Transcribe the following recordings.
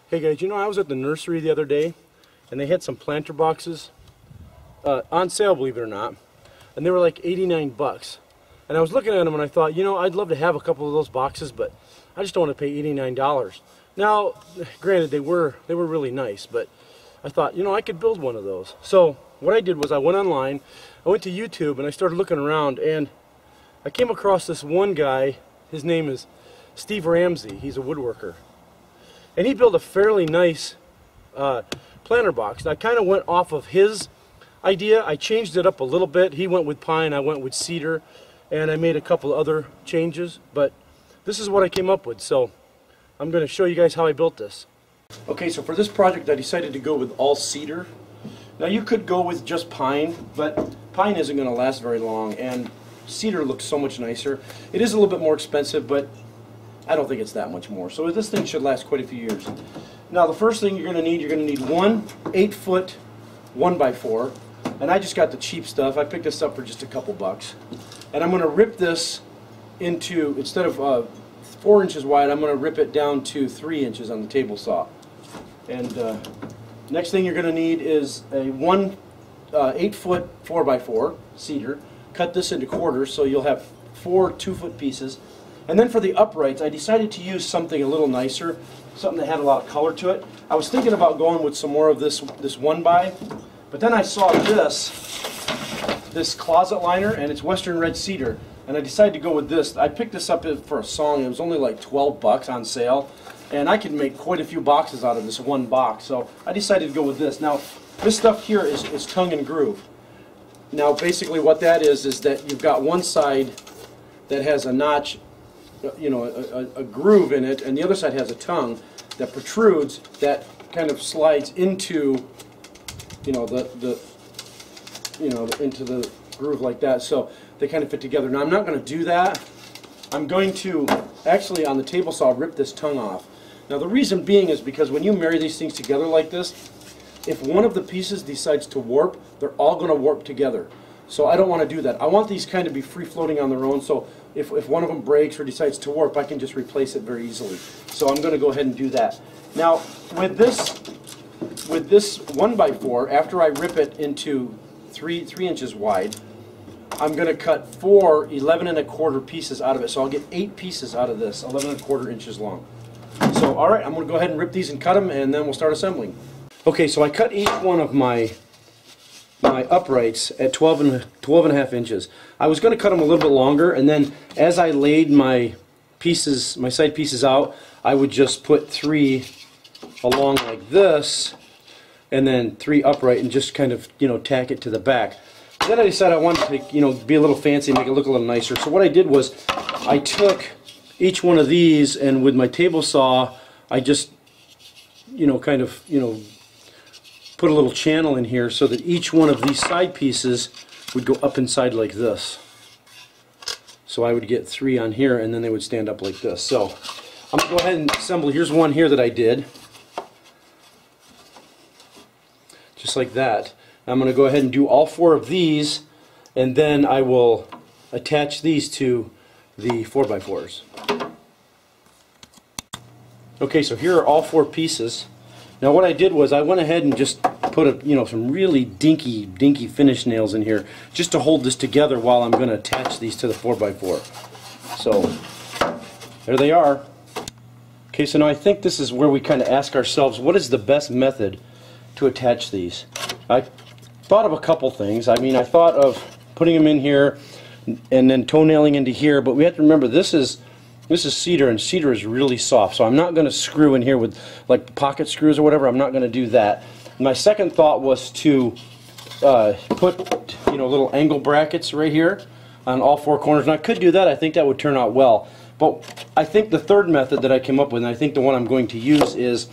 Hey guys, you know, I was at the nursery the other day and they had some planter boxes on sale, believe it or not, and they were like 89 bucks. And I was looking at them and I thought, you know, I'd love to have a couple of those boxes, but I just don't want to pay $89. Now, granted, they were really nice, but I thought, you know, I could build one of those. So what I did was I went online, I went to YouTube, and I started looking around, and I came across this one guy. His name is Steve Ramsey. He's a woodworker. And he built a fairly nice planter box. I kind of went off of his idea. I changed it up a little bit. He went with pine, I went with cedar, and I made a couple other changes, but this is what I came up with. So I'm going to show you guys how I built this. Okay, so for this project I decided to go with all cedar. Now you could go with just pine, but pine isn't going to last very long, and cedar looks so much nicer. It is a little bit more expensive, but I don't think it's that much more. So this thing should last quite a few years. Now the first thing you're going to need one 8-foot 1x4, and I just got the cheap stuff. I picked this up for just a couple bucks. And I'm going to rip this into, instead of 4 inches wide, I'm going to rip it down to 3 inches on the table saw. And next thing you're going to need is a 8-foot 4x4 cedar. Cut this into quarters so you'll have 4 2-foot pieces. And then for the uprights, I decided to use something a little nicer, something that had a lot of color to it. I was thinking about going with some more of this 1x, but then I saw this closet liner, and it's Western Red Cedar, and I decided to go with this. I picked this up for a song. It was only like 12 bucks on sale, and I could make quite a few boxes out of this one box, so I decided to go with this. Now, this stuff here is tongue and groove. Now, basically what that is that you've got one side that has a notch, you know, a groove in it, and the other side has a tongue that protrudes, that kind of slides into, you know, into the groove like that. So they kind of fit together. Now I'm not going to do that. I'm going to actually on the table saw rip this tongue off. Now the reason being is because when you marry these things together like this, if one of the pieces decides to warp, they're all going to warp together. So I don't want to do that. I want these kind of be free floating on their own, so if one of them breaks or decides to warp, I can just replace it very easily. So I'm going to go ahead and do that. Now with this 1x4, after I rip it into 3 inches wide, I'm going to cut 4 11¼ pieces out of it. So I'll get 8 pieces out of this, 11¼ inches long. So alright, I'm going to go ahead and rip these and cut them, and then we'll start assembling. Okay, so I cut each one of my uprights at 12½ inches. I was going to cut them a little bit longer, and then as I laid my side pieces out, I would just put 3 along like this, and then 3 upright, and just kind of, you know, tack it to the back. Then I decided I wanted to, you know, be a little fancy, make it look a little nicer. So what I did was I took each one of these, and with my table saw, I just, you know, kind of, you know, put a little channel in here so that each one of these side pieces would go up inside like this. So I would get 3 on here, and then they would stand up like this. So I'm going to go ahead and assemble. Here's one here that I did. Just like that. I'm going to go ahead and do all 4 of these, and then I will attach these to the 4x4s. Okay, so here are all 4 pieces. Now what I did was I went ahead and just put some really dinky finish nails in here just to hold this together while I'm going to attach these to the 4x4. So there they are. Okay, so now I think this is where we kind of ask ourselves, what is the best method to attach these? I thought of a couple things. I mean, I thought of putting them in here and then toenailing into here, but we have to remember this is cedar, and cedar is really soft, so I'm not going to screw in here with like pocket screws or whatever. I'm not going to do that. My second thought was to put, you know, little angle brackets right here on all 4 corners, and I could do that. I think that would turn out well. But I think the third method that I came up with, and I think the one I'm going to use, is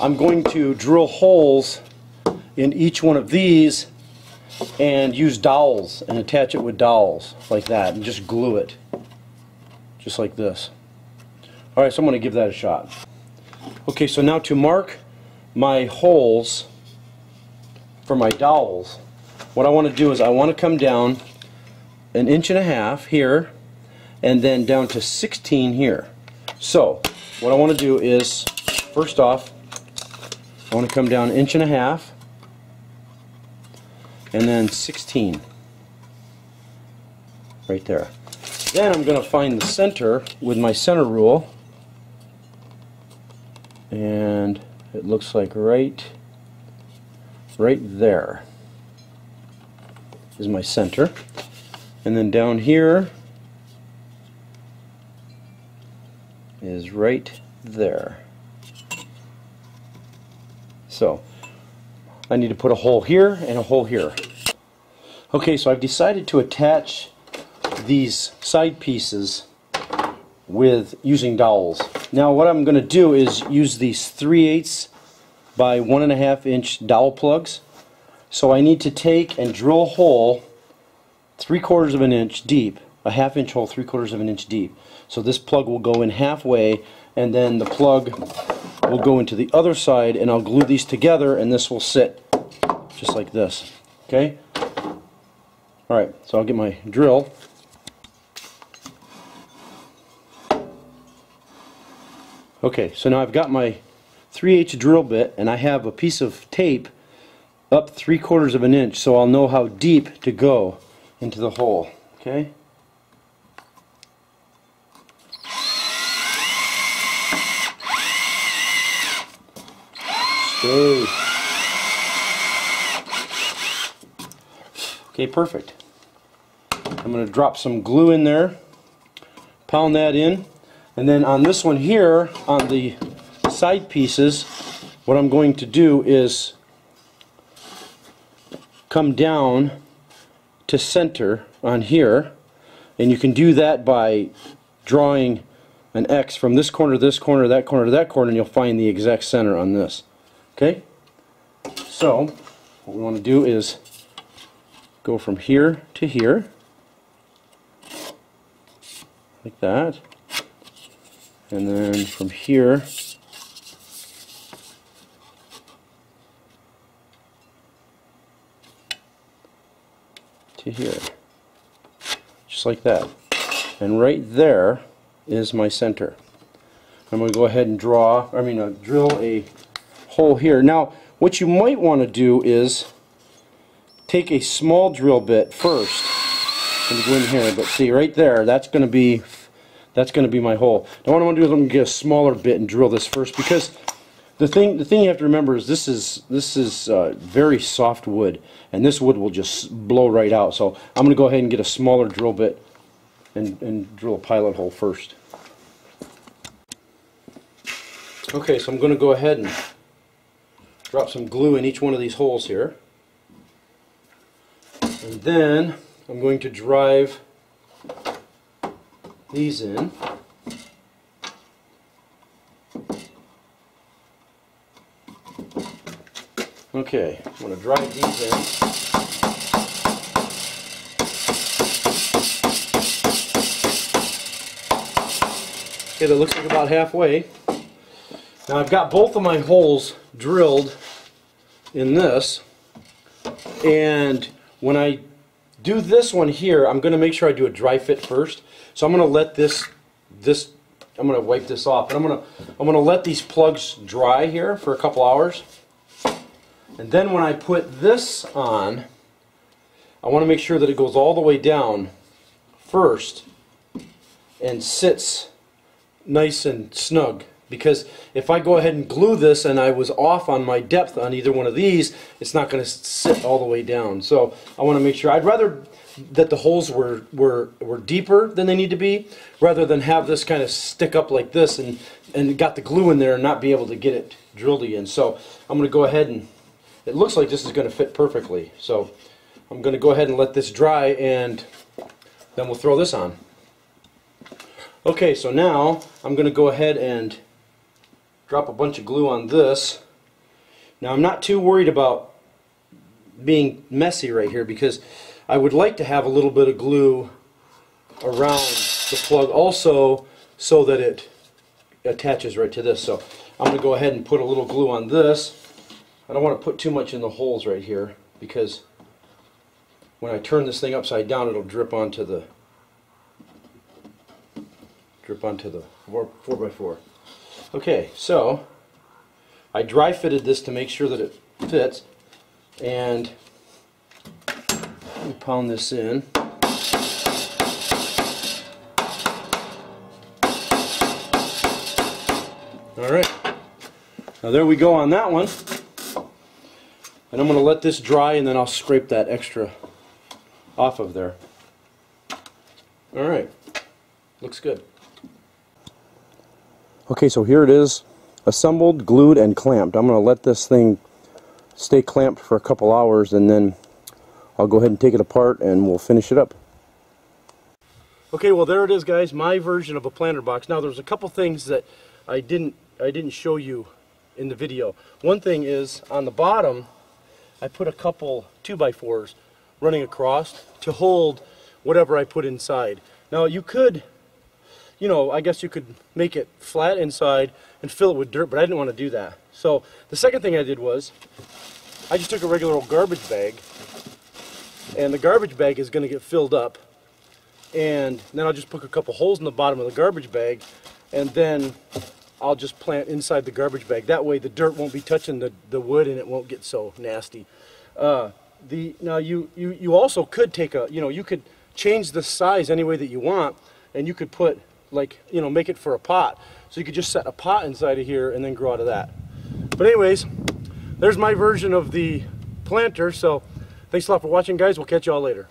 I'm going to drill holes in each one of these and use dowels and attach it with dowels like that, and just glue it just like this. Alright, so I'm going to give that a shot. Okay, so now to mark my holes for my dowels, what I want to do is I want to come down 1.5 inches here, and then down to 16 here. So what I want to do is, first off, I want to come down 1.5 inches and then 16 right there. Then I'm going to find the center with my center rule, and it looks like right there is my center, and then down here is right there. So I need to put a hole here and a hole here. Okay, so I've decided to attach these side pieces with using dowels. Now what I'm going to do is use these 3/8 by 1.5 inch dowel plugs. So I need to take and drill a hole 3/4 of an inch deep, a 1/2 inch hole 3/4 of an inch deep. So this plug will go in halfway, and then the plug will go into the other side, and I'll glue these together, and this will sit just like this. Okay? Alright, so I'll get my drill. Okay, so now I've got my 3/8 drill bit, and I have a piece of tape up 3/4 of an inch, so I'll know how deep to go into the hole. Okay? Stay. Okay, perfect. I'm going to drop some glue in there, pound that in, and then on this one here, on the side pieces, what I'm going to do is come down to center on here, and you can do that by drawing an X from this corner to this corner, that corner to that corner, and you'll find the exact center on this. Okay? So, what we want to do is go from here to here, like that, and then from here to here, just like that. And right there is my center. I'm going to go ahead and drill a hole here. Now, what you might want to do is take a small drill bit first and go in here. But see, right there, that's going to be my hole. Now, what I want to do is I'm going to get a smaller bit and drill this first, because the thing you have to remember is this is very soft wood, and this wood will just blow right out. So I'm going to go ahead and get a smaller drill bit and drill a pilot hole first. Okay, so I'm going to go ahead and drop some glue in each one of these holes here, and then I'm going to drive these in. Okay, I'm going to drive these in. Okay, that looks like about halfway. Now I've got both of my holes drilled in this, and when I do this one here, I'm going to make sure I do a dry fit first. So I'm going to let I'm going to wipe this off, and I'm going to let these plugs dry here for a couple hours. And then when I put this on, I want to make sure that it goes all the way down first and sits nice and snug. Because if I go ahead and glue this and I was off on my depth on either one of these, it's not going to sit all the way down. So I want to make sure, I'd rather that the holes were deeper than they need to be, rather than have this kind of stick up like this and got the glue in there and not be able to get it drilled in. So I'm going to go ahead and, it looks like this is going to fit perfectly. So I'm going to go ahead and let this dry, and then we'll throw this on. Okay, so now I'm going to go ahead and drop a bunch of glue on this. Now I'm not too worried about being messy right here, because I would like to have a little bit of glue around the plug also, so that it attaches right to this. So I'm going to go ahead and put a little glue on this. I don't want to put too much in the holes right here, because when I turn this thing upside down, it'll drip onto the 4x4. Okay, so I dry fitted this to make sure that it fits, and let me pound this in. Alright, now there we go on that one. And I'm going to let this dry and then I'll scrape that extra off of there. Alright, looks good. Okay, so here it is, assembled, glued, and clamped. I'm going to let this thing stay clamped for a couple hours and then I'll go ahead and take it apart and we'll finish it up. Okay, well there it is, guys, my version of a planter box. Now there's a couple things that I didn't show you in the video. One thing is on the bottom I put a couple 2x4s running across to hold whatever I put inside. Now you could, you know, I guess you could make it flat inside and fill it with dirt, but I didn't want to do that. So the second thing I did was I just took a regular old garbage bag, and the garbage bag is going to get filled up, and then I'll just put a couple holes in the bottom of the garbage bag, and then I'll just plant inside the garbage bag. That way the dirt won't be touching the wood and it won't get so nasty. Now you also could take a, you could change the size any way that you want, and you could put, like, make it for a pot. So you could just set a pot inside of here and then grow out of that. But anyways, there's my version of the planter. So thanks a lot for watching, guys. We'll catch you all later.